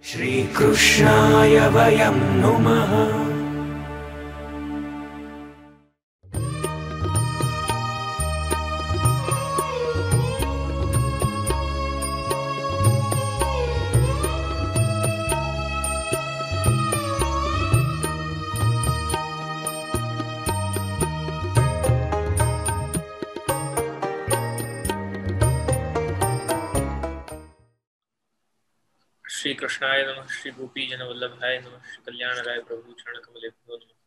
श्रीकृष्णाय वयं नुमः। श्री कृष्णाय नमः। श्री गोपी जन वल्लभाय नमः। श्री कल्याण राय प्रभु चरण कमलेभ्यो नमः।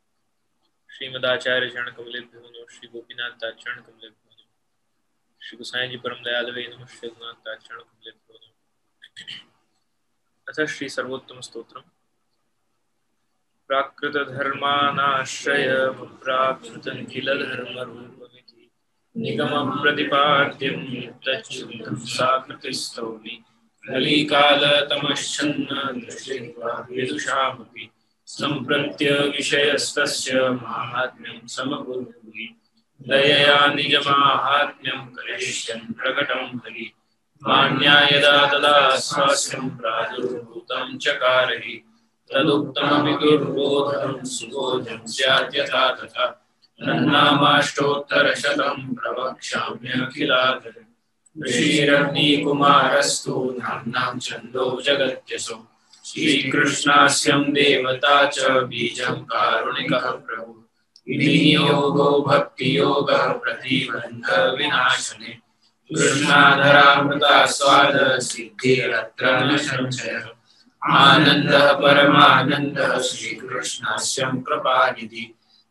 श्रीमदाचार्य चरण कमलेभ्यो नमः। श्री गोपीनाथ चरण कमलेभ्यो नमः। श्री गोसाई जी परम दयालवे नमः। श्री रघुनाथ चरण कमलेभ्यो नमः। अथ श्री सर्वोत्तम स्तोत्रम। प्राकृत धर्मानाश्रय प्राकृतं किल धर्म रूपमिति निगम प्रतिपाद्यं तच्चुतं साकृतिस्तौमि कलिकालतमश्चन्न दृष्ट्वा विदुषामपि सम्प्रत्य विषयस्तस्य माहात्म्यं समभूत् दयया निजमाहात्म्यं करिष्यन् प्रकटं हरि मान्या यदा तदा स्वास्यं प्रादुर्भूतं चकारहि तदुक्तमपि दुर्बोधं सुबोधं स्यात् यथा तथा तन्नामाष्टोत्तरशतं प्रवक्ष्याम्यखिलादर ऋषिरग्निकुमारस्तु नाम्नां छन्दो जगत्यसो श्रीकृष्णास्यं देवता च बीजं कारुणिकः प्रभु विनियोगो भक्तियोगः प्रतिबन्धविनाशने कृष्णाधरामृता स्वाद सिद्धिरत्र न संशयः आनन्दः परमानन्दः श्रीकृष्णास्यं कृपानिधि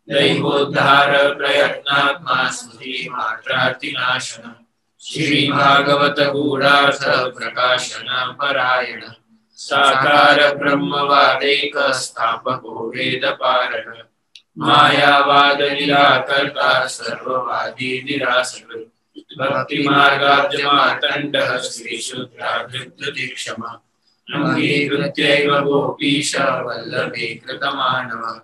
दैवोद्धार प्रयत्नात्मा स्मृतिमात्रार्तिनाशनः श्रीभागवत गूढार्थ प्रकाशन परायण साकार ब्रह्मवादेक स्थापको वेदपारः मायावाद निराकर्ता सर्ववादी निरासकृत् भक्तिमार्गाब्जमार्तण्डः श्रीशुद्धाधृतदीक्षमा अंगीकृत्यैव गोपीश वल्लभे कृतमानवः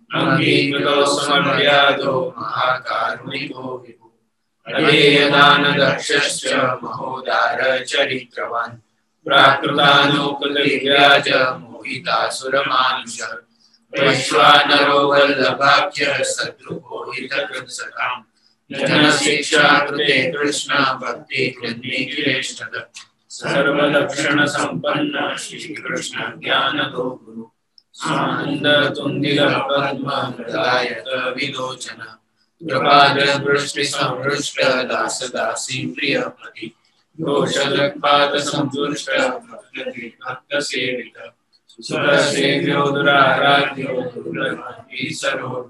अंगीकृतो समर्यादो महाकारुणिको विभुः अधेयदानदक्षश्च महोदार चरित्रवान् प्राकृतानोपलिव्याज मोहितासुरमानुषः वैश्वानरो वल्लभाख्य सद्रुपो हितकृत्सकाम् जनशिक्षा कृते कृष्ण भक्ति कृन्निखिलेष्टद सर्वलक्षण संपन्न श्रीकृष्ण ज्ञानदो गुरु स्वानंद तुंदिल पद्म हृदायत विलोचन कृपादृष्टि संहृष्ट दास दासी प्रियपति घोषदपात संतुष्ट भक्त सेवित सुरसेव्यो दुराराध्यो दुर्लभी सरोध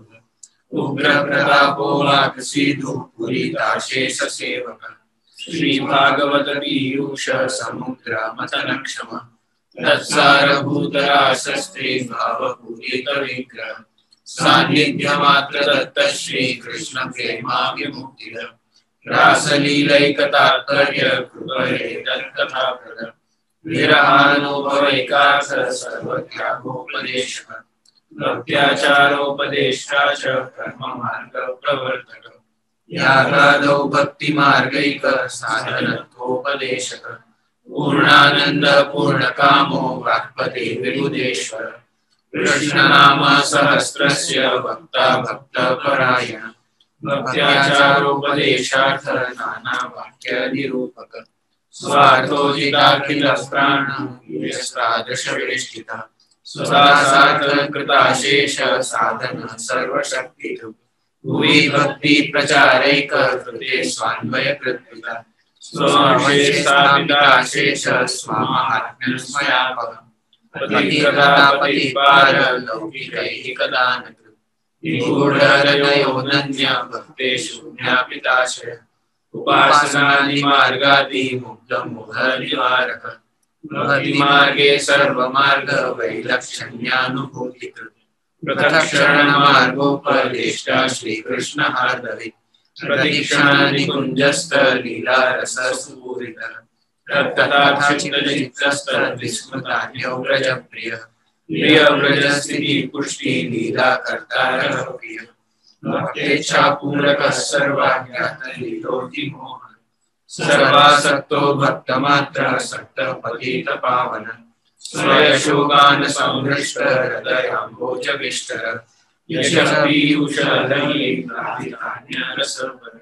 उग्र प्रतापो वाकसीधु पुरीताशेष सेवक श्री भागवत पीयूष समुद्र मतन क्षम तत्सारभूतराशस्त्री भावपूरित विग्रह सान्निध्य मात्र दत्त श्री कृष्ण प्रेमा विमुक्ति रासलीलैकतात्पर्य कृपये तत्कथाप्रद विरहानुभवैकार्थ सर्वत्यागोपदेशः भक्त्याचारोपदेष्टा च कर्म मार्ग प्रवर्तक यागादौ भक्ति मार्गैक साधनत्वोपदेशक पूर्णानंद पूर्णकामो वाक्पते विबुधेश्वर कृष्णनाम सहस्रस्य भक्ता भक्त परायण भक्त्याचारोपदेशार्थ नाना वाक्य निरूपक स्वार्थोजिताखिल प्राण यस्तादृशवेष्टितः स्वसार्थ कृताशेष साधन सर्वशक्तिः भुवि भक्ति प्रचारैक कृते स्वान्वय कृत्पिता स्वशेषापिताशेष स्वामात्म्यं स्मयापहम् पतिप्रदापतिपार लौकिकैहिकदानकृत् निगूढहृदयोऽनन्य भक्तेषु ज्ञापिताशय उपासनादिमार्गादि मुग्धमोहनिवारक भक्तिमार्गे सर्वमार्ग वैलक्षण्यानुभूतिकृत् प्रदक्षिणमार्गोपदेष्टा श्रीकृष्ण हार्दवे प्रदक्षिणानिकुञ्जस्थ लीलारसस्फूरितः तत्कथाचित्तचित्तस्तद्विस्मृतान्यो व्रजप्रियः प्रियव्रजस्थिति पुष्टि लीला कर्तारः प्रियः भक्तेच्छापूरकः सर्वाज्ञातलीलोति मोहः सर्वासक्तो भक्तमात्र सक्तः पतितपावन स्वयशोगान् संहृष्टहृदयाम्भोजविष्टः यशपीयूषधैर्यग्राहितान्यरसवर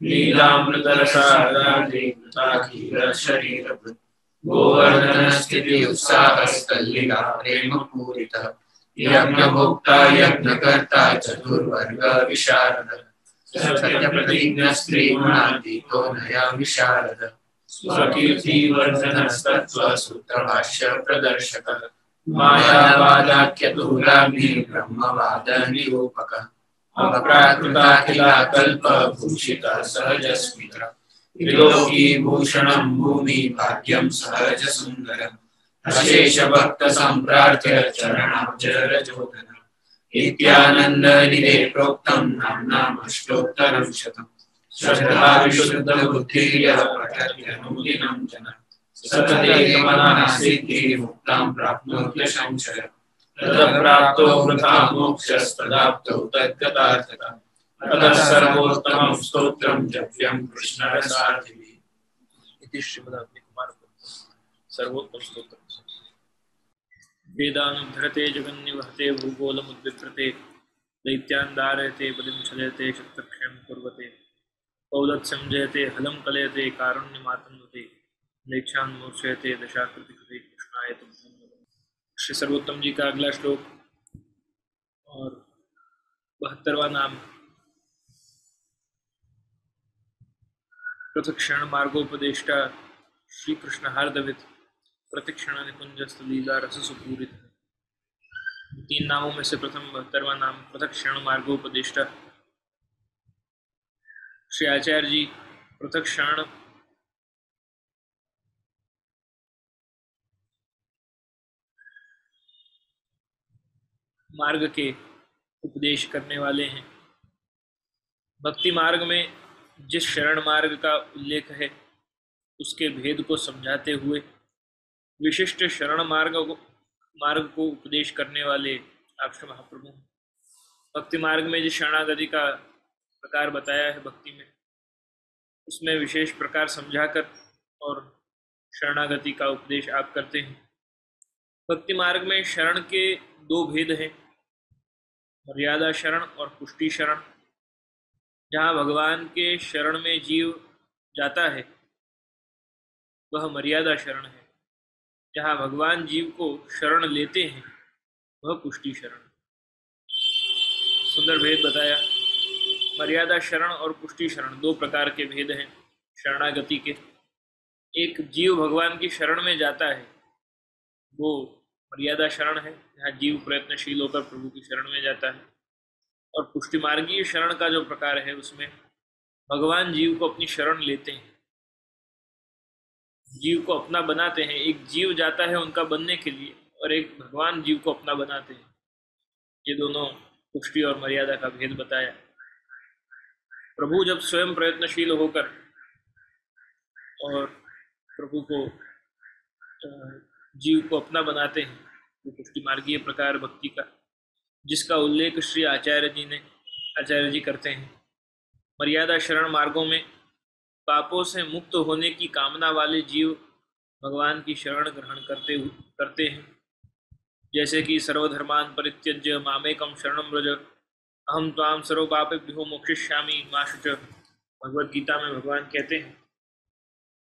लीलामृतरसादाधीशरीरभृत् गोवर्धनस्थिति उत्साहस्तल्लिका प्रेमपूरितः यज्ञभोक्ता यज्ञकर्ता चतुर्वर्ग विशारद सत्यप्रतिज्ञ स्त्रीगुणातीतो नया विशारद स्वकीर्तिवर्धनस्तत्त्वसूत्रभाष्य प्रदर्शकः मायावादाख्यतुलाग्नि ब्रह्मवाद निरूपकः अप्राकृताखिलाकल्पभूषितः सहजस्मितः त्रिलोकी भूषणं भूमि भाग्यं सहज सुन्दरम् अशेष भक्त संप्रार्थ्य चरणाब्जरजोधन इत्यानन्दनिधे प्रोक्तं नाम्नामष्टोत्तरं शतम् श्रद्धा विशुद्ध बुद्धिर्यः पठत्यनुदिनं जनः सततेकमनः सिद्धिर्मुक्तां प्राप्नोत्य संशयः तदप्राप्तो वृथा मोक्षस्तदाप्तो तद्गतार्थः ततः सर्वोत्तमं स्तोत्रं जप्यं कृष्णरसार्थिभिः इति श्रीमदाग्निकुमार सर्वोत्तम स्तोत्र। वेदानुद्धरते जगन्निवहते भूगोलमुद्विप्रते दैत्यान् धारयते बलिं छलयते शत्रक्षयं कुर्वते पौलत्स्यं जयते हलं कलयते कारुण्यमातन्वते लेक्षान् मूर्छयते दशाकृतिकृते कृष्णाय तुभ्यं नमः। श्री सर्वोत्तम जी का अगला श्लोक और 72वां नाम प्रथक्षण मार्गोपदेष्टा श्री कृष्ण हार्दवित प्रतिक्षण निकुंजस्थ लीला रस सुपूरित। 3 नामों में से प्रथम 72वां नाम प्रथक्षण मार्गोपदेष्टा। श्री आचार्य जी प्रथक्षण मार्ग के उपदेश करने वाले हैं। भक्ति मार्ग में जिस शरण मार्ग का उल्लेख है उसके भेद को समझाते हुए विशिष्ट शरण मार्ग को उपदेश करने वाले आप श्री महाप्रभु। भक्ति मार्ग में जिस शरणागति का प्रकार बताया है भक्ति में, उसमें विशेष प्रकार समझाकर और शरणागति का उपदेश आप करते हैं। भक्ति मार्ग में शरण के 2 भेद हैं, मर्यादा शरण और पुष्टि शरण। जहाँ भगवान के शरण में जीव जाता है वह मर्यादा शरण है, जहाँ भगवान जीव को शरण लेते हैं वह पुष्टि शरण। सुंदर भेद बताया। मर्यादा शरण और पुष्टि शरण 2 प्रकार के भेद हैं शरणागति के। एक जीव भगवान की शरण में जाता है वो मर्यादा शरण है, जहाँ जीव प्रयत्नशील होकर प्रभु की शरण में जाता है। और पुष्टि मार्गीय शरण का जो प्रकार है उसमें भगवान जीव को अपनी शरण लेते हैं, जीव को अपना बनाते हैं। एक जीव जाता है उनका बनने के लिए और एक भगवान जीव को अपना बनाते हैं। ये दोनों पुष्टि और मर्यादा का भेद बताया। प्रभु जब स्वयं प्रयत्नशील होकर और प्रभु को जीव को अपना बनाते हैं वो पुष्टि मार्गीय प्रकार भक्ति का, जिसका उल्लेख श्री आचार्य जी करते हैं। मर्यादा शरण मार्गों में पापों से मुक्त होने की कामना वाले जीव भगवान की शरण ग्रहण करते हैं। जैसे कि सर्वधर्मान परित्यज्य मामेकम शरणं व्रज अहम त्वाम सर्व पापेभ्यो मोक्षयिष्यामि मा शुच। भगवद गीता में भगवान कहते हैं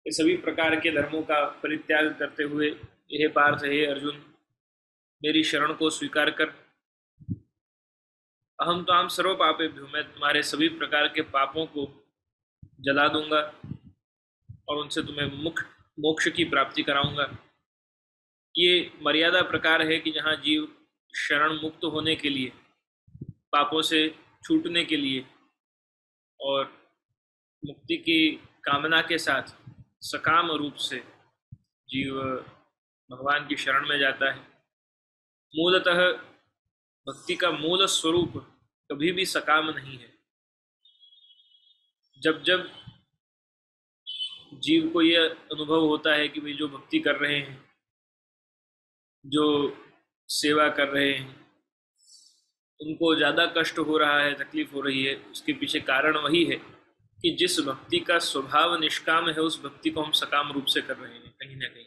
कि सभी प्रकार के धर्मों का परित्याग करते हुए हे पार्थ, हे अर्जुन, मेरी शरण को स्वीकार कर। अहम त्वाम सर्व पापेभ्यो, मैं तुम्हारे सभी प्रकार के पापों को जला दूंगा और उनसे तुम्हें मोक्ष की प्राप्ति कराऊंगा। ये मर्यादा प्रकार है कि जहाँ जीव शरण मुक्त होने के लिए, पापों से छूटने के लिए और मुक्ति की कामना के साथ सकाम रूप से जीव भगवान की शरण में जाता है। मूलतः भक्ति का मूल स्वरूप कभी भी सकाम नहीं है। जब जब जीव को यह अनुभव होता है कि भाई जो भक्ति कर रहे हैं, जो सेवा कर रहे हैं, उनको ज़्यादा कष्ट हो रहा है, तकलीफ हो रही है, उसके पीछे कारण वही है कि जिस भक्ति का स्वभाव निष्काम है उस भक्ति को हम सकाम रूप से कर रहे हैं। कहीं ना कहीं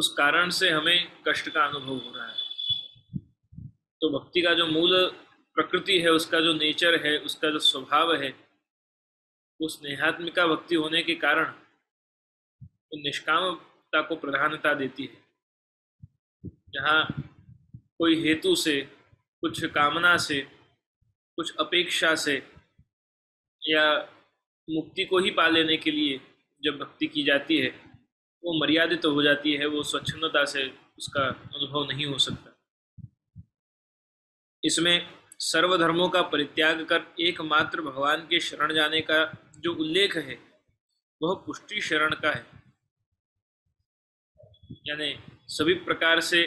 उस कारण से हमें कष्ट का अनुभव हो रहा है। तो भक्ति का जो मूल प्रकृति है, उसका जो नेचर है, उसका जो स्वभाव है, उस नेहात्मिका भक्ति होने के कारण वो निष्कामता को प्रधानता देती है। जहाँ कोई हेतु से, कुछ कामना से, कुछ अपेक्षा से या मुक्ति को ही पा लेने के लिए जब भक्ति की जाती है, वो मर्यादित हो जाती है, वो स्वच्छंदता से उसका अनुभव नहीं हो सकता। इसमें सर्वधर्मों का परित्याग कर एकमात्र भगवान के शरण जाने का जो उल्लेख है वह पुष्टि शरण का है। यानी सभी प्रकार से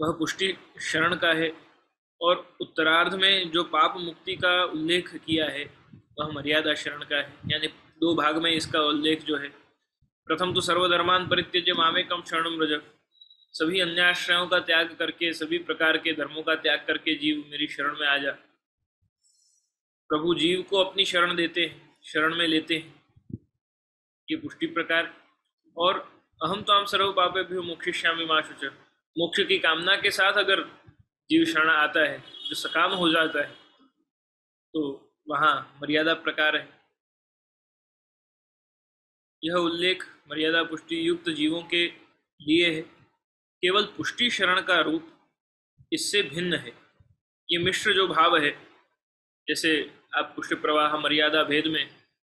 वह पुष्टि शरण का है। और उत्तरार्ध में जो पाप मुक्ति का उल्लेख किया है वह मर्यादा शरण का है। यानी दो भाग में इसका उल्लेख जो है, प्रथम तो सर्वधर्मान परित्यज्य मामेकम शरणं व्रज, सभी अन्याश्रयों का त्याग करके, सभी प्रकार के धर्मों का त्याग करके जीव मेरी शरण में आ जा। प्रभु जीव को अपनी शरण देते हैं, शरण में लेते हैं, ये पुष्टि प्रकार। और अहम तो हम सर्व पापेभ्यो मोक्षयिष्यामि मा शुचः, मोक्ष की कामना के साथ अगर जीव शरण आता है, जो सकाम हो जाता है, तो वहाँ मर्यादा प्रकार है। यह उल्लेख मर्यादा पुष्टि युक्त जीवों के लिए है। केवल पुष्टि शरण का रूप इससे भिन्न है। ये मिश्र जो भाव है, जैसे आप पुष्टि प्रवाह मर्यादा भेद में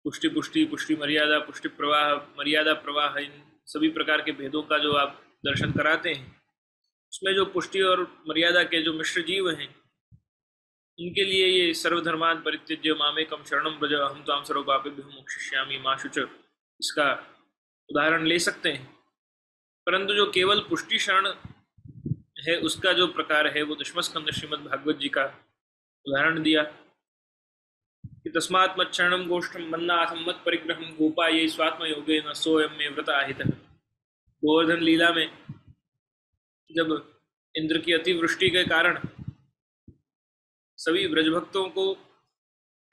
पुष्टि पुष्टि पुष्टि मर्यादा पुष्टि प्रवाह मर्यादा प्रवाह, इन सभी प्रकार के भेदों का जो आप दर्शन कराते हैं, उसमें जो पुष्टि और मर्यादा के जो मिश्र जीव हैं, इनके लिए ये सर्वधर्मान परित्यज्य मामेकम शरणं व्रज अहम त्वां सर्व पापेभ्यो मोक्षयिष्यामि मा शुचः, इसका उदाहरण ले सकते हैं। परंतु जो केवल पुष्टि शरण है, उसका जो प्रकार है वो दशम स्कंद श्रीमद् भागवत जी का उदाहरण दिया कि तस्मात् मत् शरणं गोष्ठं मन्नाथं मत् परिग्रहं गोपायै स्वात्म योगेन सोऽयं मे व्रत आहितः। गोवर्धन लीला में जब इंद्र की अतिवृष्टि के कारण सभी ब्रजभक्तों को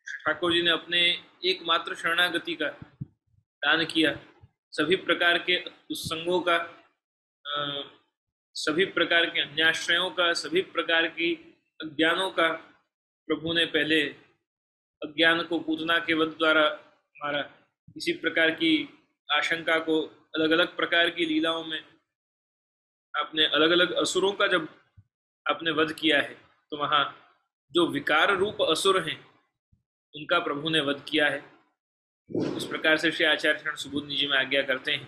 ठाकुर जी ने अपने एकमात्र शरणागति का दान किया, सभी प्रकार के दुस्संगों का, सभी प्रकार के अन्याश्रयों का, सभी प्रकार की अज्ञानों का प्रभु ने पहले अज्ञान को पूतना के वध द्वारा मारा। इसी प्रकार की आशंका को अलग अलग प्रकार की लीलाओं में आपने अलग अलग असुरों का जब आपने वध किया है, तो वहाँ जो विकार रूप असुर हैं उनका प्रभु ने वध किया है। इस प्रकार से श्री आचार्य शरण सुबोधनी जी में आज्ञा करते हैं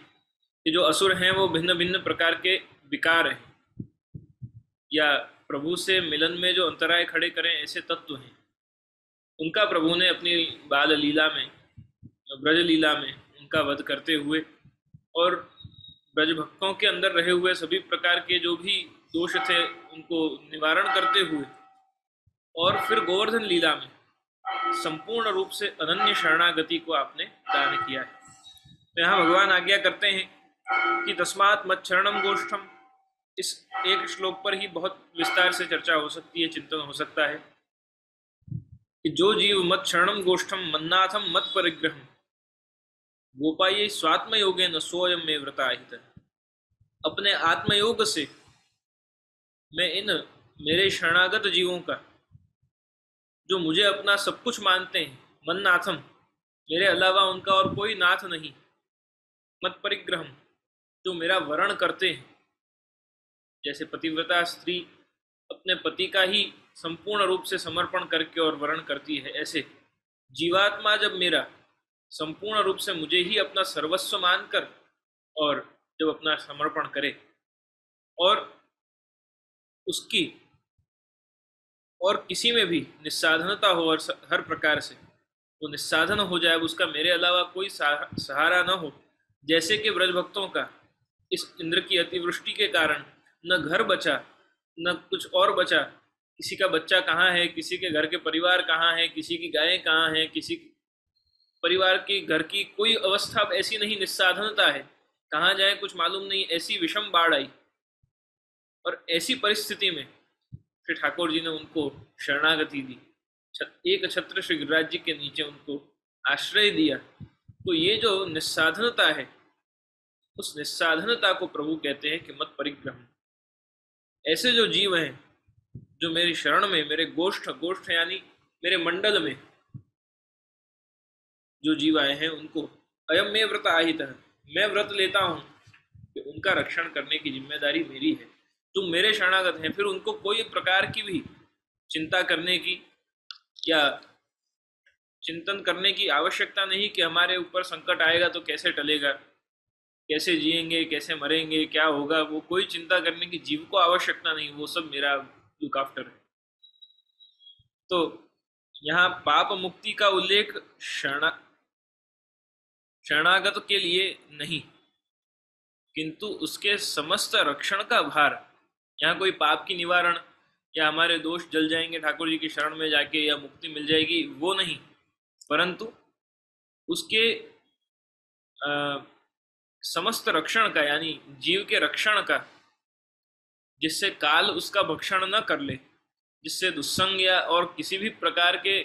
कि जो असुर हैं वो भिन्न भिन्न प्रकार के विकार हैं, या प्रभु से मिलन में जो अंतराय खड़े करें ऐसे तत्व हैं, उनका प्रभु ने अपनी बाल लीला में, ब्रज लीला में उनका वध करते हुए और ब्रज भक्तों के अंदर रहे हुए सभी प्रकार के जो भी दोष थे उनको निवारण करते हुए, और फिर गोवर्धन लीला में संपूर्ण रूप से अनन्य शरणागति को आपने दान किया है। तो यहाँ भगवान आज्ञा करते हैं कि तस्मात् मत् शरणं गोष्ठम, इस एक श्लोक पर ही बहुत विस्तार से चर्चा हो सकती है, चिंतन हो सकता है कि जो जीव मत् शरणं गोष्ठम मन्नाथम मत् परिग्रहम गोपायै स्वात्म योगेन सोऽयं मे व्रत आहितः, अपने आत्मयोग से मैं इन मेरे शरणागत जीवों का, जो मुझे अपना सब कुछ मानते हैं, मन्नाथम, मेरे अलावा उनका और कोई नाथ नहीं, मत परिग्रहम, जो मेरा वरण करते हैं। जैसे पतिव्रता स्त्री अपने पति का ही संपूर्ण रूप से समर्पण करके और वरण करती है, ऐसे जीवात्मा जब मेरा संपूर्ण रूप से मुझे ही अपना सर्वस्व मानकर और जब अपना समर्पण करे और उसकी और किसी में भी निस्साधनता हो और हर प्रकार से वो निस्साधन हो जाए, उसका मेरे अलावा कोई सहारा न हो, जैसे कि ब्रज भक्तों का इस इंद्र की अतिवृष्टि के कारण न घर बचा न कुछ और बचा, किसी का बच्चा कहाँ है, किसी के घर के परिवार कहाँ है, किसी की गायें कहाँ हैं, किसी परिवार की घर की कोई अवस्था ऐसी नहीं, निस्साधनता है, कहाँ जाए कुछ मालूम नहीं, ऐसी विषम बाढ़ आई। और ऐसी परिस्थिति में श्री ठाकुर जी ने उनको शरणागति दी, एक छत्र श्री गिरिराज जी के नीचे उनको आश्रय दिया। तो ये जो निस्साधनता है, उस निस्साधनता को प्रभु कहते हैं कि मत परिग्रह। ऐसे जो जीव हैं जो मेरी शरण में, मेरे गोष्ठ, गोष्ठ यानी मेरे मंडल में जो जीव आए हैं, उनको अयम में व्रत आहित है, मैं व्रत लेता हूं कि उनका रक्षण करने की जिम्मेदारी मेरी है। तुम मेरे शरणागत हैं, फिर उनको कोई प्रकार की भी चिंता करने की या चिंतन करने की आवश्यकता नहीं कि हमारे ऊपर संकट आएगा तो कैसे टलेगा, कैसे जिएंगे, कैसे मरेंगे, क्या होगा, वो कोई चिंता करने की जीव को आवश्यकता नहीं, वो सब मेरा लुक आफ्टर है। तो यहाँ पाप मुक्ति का उल्लेख शरणागत के लिए नहीं, किंतु उसके समस्त रक्षण का भार, यहाँ कोई पाप की निवारण या हमारे दोष जल जाएंगे ठाकुर जी की शरण में जाके या मुक्ति मिल जाएगी, वो नहीं, परंतु उसके समस्त रक्षण का, यानी जीव के रक्षण का, जिससे काल उसका भक्षण न कर ले, जिससे दुस्संग या और किसी भी प्रकार के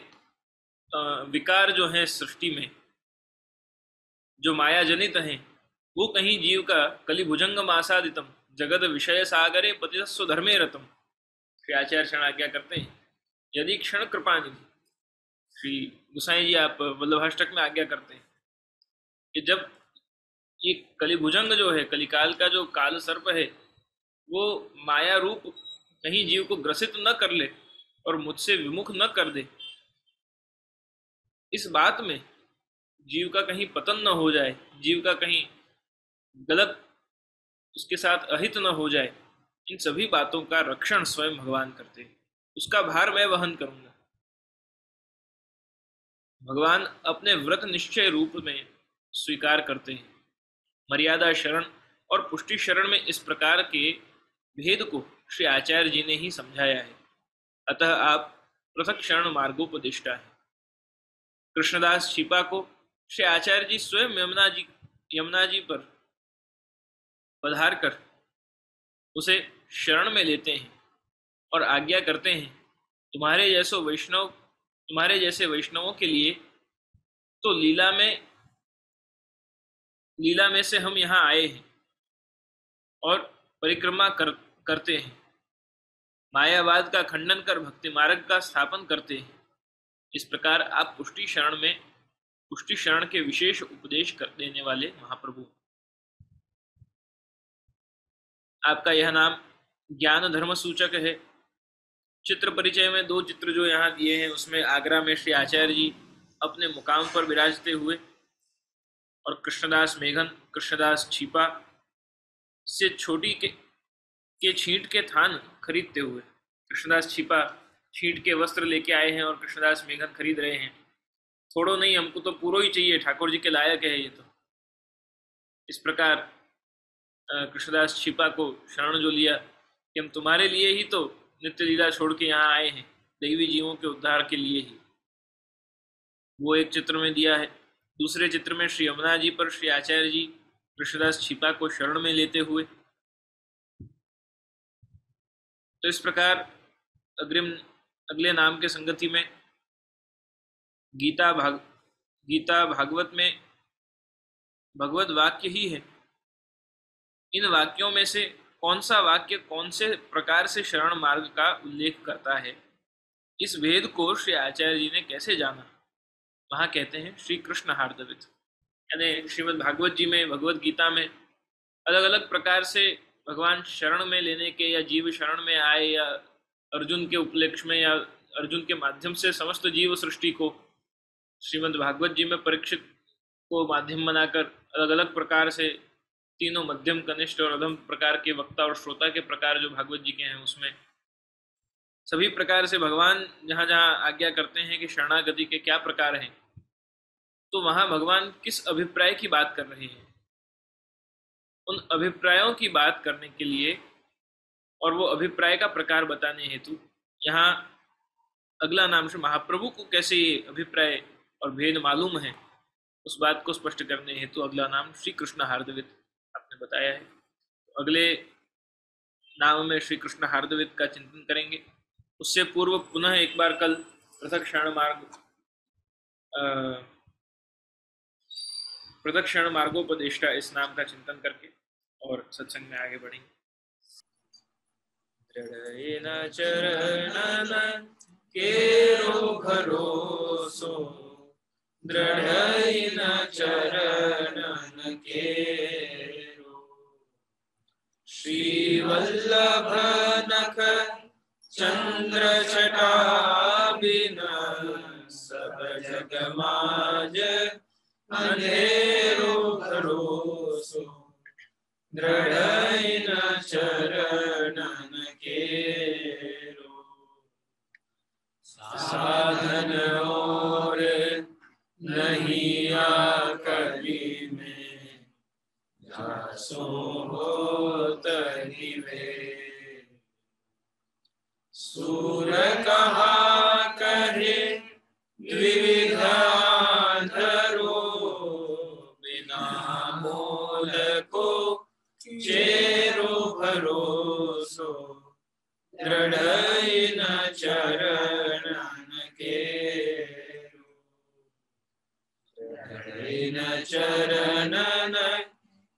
विकार जो हैं सृष्टि में, जो माया जनित हैं, वो कहीं जीव का कलिभुजंगम आसादितम जगत विषय सागरे पतितस्व धर्मे रतम। श्री आचार्य क्षण आज्ञा करते हैं, यदि क्षण कृपानिधि, श्री गुसाई जी आप वल्लभाष्टक में आज्ञा करते हैं कि जब ये कलिभुजंग जो है, कलिकाल का जो काल सर्प है, वो माया रूप कहीं जीव को ग्रसित न कर ले और मुझसे विमुख न कर दे, इस बात में जीव का कहीं पतन न हो जाए, जीव का कहीं गलत उसके साथ अहित न हो जाए, इन सभी बातों का रक्षण स्वयं भगवान करते हैं। उसका भार मैं वहन करूंगा। भगवान अपने व्रत निश्चय रूप में स्वीकार करते हैं। मर्यादा शरण और पुष्टि शरण में इस प्रकार के भेद को श्री आचार्य जी ने ही समझाया है, अतः आप पृथक शरण मार्गोपदिष्टा है। कृष्णदास छिपा को श्री आचार्य जी स्वयं यमुना जी पर पधार कर उसे शरण में लेते हैं और आज्ञा करते हैं, तुम्हारे जैसे वैष्णवों के लिए तो लीला में से हम यहाँ आए हैं और परिक्रमा करते हैं, मायावाद का खंडन कर भक्ति मार्ग का स्थापन करते हैं। इस प्रकार आप पुष्टि शरण के विशेष उपदेश कर देने वाले महाप्रभु। आपका यह नाम ज्ञान धर्म सूचक है। चित्र परिचय में 2 चित्र जो यहाँ दिए हैं, उसमें आगरा में श्री आचार्य जी अपने मुकाम पर विराजते हुए और कृष्णदास मेघन, कृष्णदास छिपा से छोटी के छींट के थान खरीदते हुए। कृष्णदास छिपा छींट के वस्त्र लेके आए हैं और कृष्णदास मेघन खरीद रहे हैं। थोड़ो नहीं, हमको तो पूरा ही चाहिए, ठाकुर जी के लायक है ये तो। इस प्रकार कृष्णदास छिपा को शरण जो लिया कि हम तुम्हारे लिए ही तो नित्य लीला छोड़ के यहाँ आए हैं, दैवी जीवों के उद्धार के लिए ही, वो एक चित्र में दिया है। दूसरे चित्र में श्री यमुना जी पर श्री आचार्य जी कृष्णदास छिपा को शरण में लेते हुए। तो इस प्रकार अगले नाम के संगति में गीता भागवत में भगवत वाक्य ही है। इन वाक्यों में से कौन सा वाक्य कौन से प्रकार से शरण मार्ग का उल्लेख करता है, इस भेद को श्री आचार्य जी ने कैसे जाना, वहां कहते हैं श्री कृष्ण हार्दवित। यानी श्रीमद् भागवत जी में, भगवत गीता में अलग अलग प्रकार से भगवान शरण में लेने के, या जीव शरण में आए, या अर्जुन के उपलक्ष्य में, या अर्जुन के माध्यम से समस्त जीव सृष्टि को श्रीमद् भागवत जी में परीक्षित को माध्यम बनाकर अलग अलग प्रकार से तीनों मध्यम, कनिष्ठ और अधम प्रकार के वक्ता और श्रोता के प्रकार जो भागवत जी के हैं, उसमें सभी प्रकार से भगवान जहाँ जहाँ आज्ञा करते हैं कि शरणागति के क्या प्रकार हैं, तो वहां भगवान किस अभिप्राय की बात कर रहे हैं, उन अभिप्रायों की बात करने के लिए और वो अभिप्राय का प्रकार बताने हेतु यहाँ अगला नाम से महाप्रभु को कैसे ये अभिप्राय और भेद मालूम है, उस बात को स्पष्ट करने हेतु अगला नाम श्री कृष्ण हार्दवित आपने बताया है। तो अगले नाम में श्री कृष्ण हार्दवित का चिंतन करेंगे। उससे पूर्व पुनः एक बार कल पृथक क्षण मार्गोपदेष्टा इस नाम का चिंतन करके और सत्संग में आगे बढ़ेंगे। दृढ़ चरणन केरो भरोसो, दृढ़ चरणन केरो, श्री वल्लभ नख चंद्र छटा बिन, सब जग माज अंधेरो भरोसो, दृढ़ चरणन केरो, साधन और नहीं आकली में, जासो होत ही वे, सूर कहा कहे द्विविधा धरो, बिना मोल को चेरो भरोसो, दृढ़ चरणन केरो, दृढ़ चरणन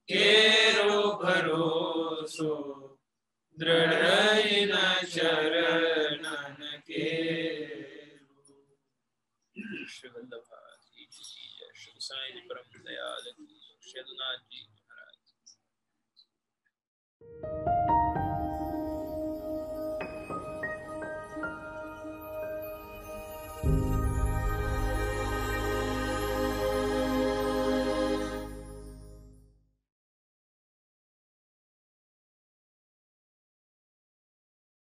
केरो भरोसो, दृढ़ चरणन केरो। श्री वल्लभ जी की जय, श्री साईं जी परम दयाल की, श्री यदुनाथ जी महाराज।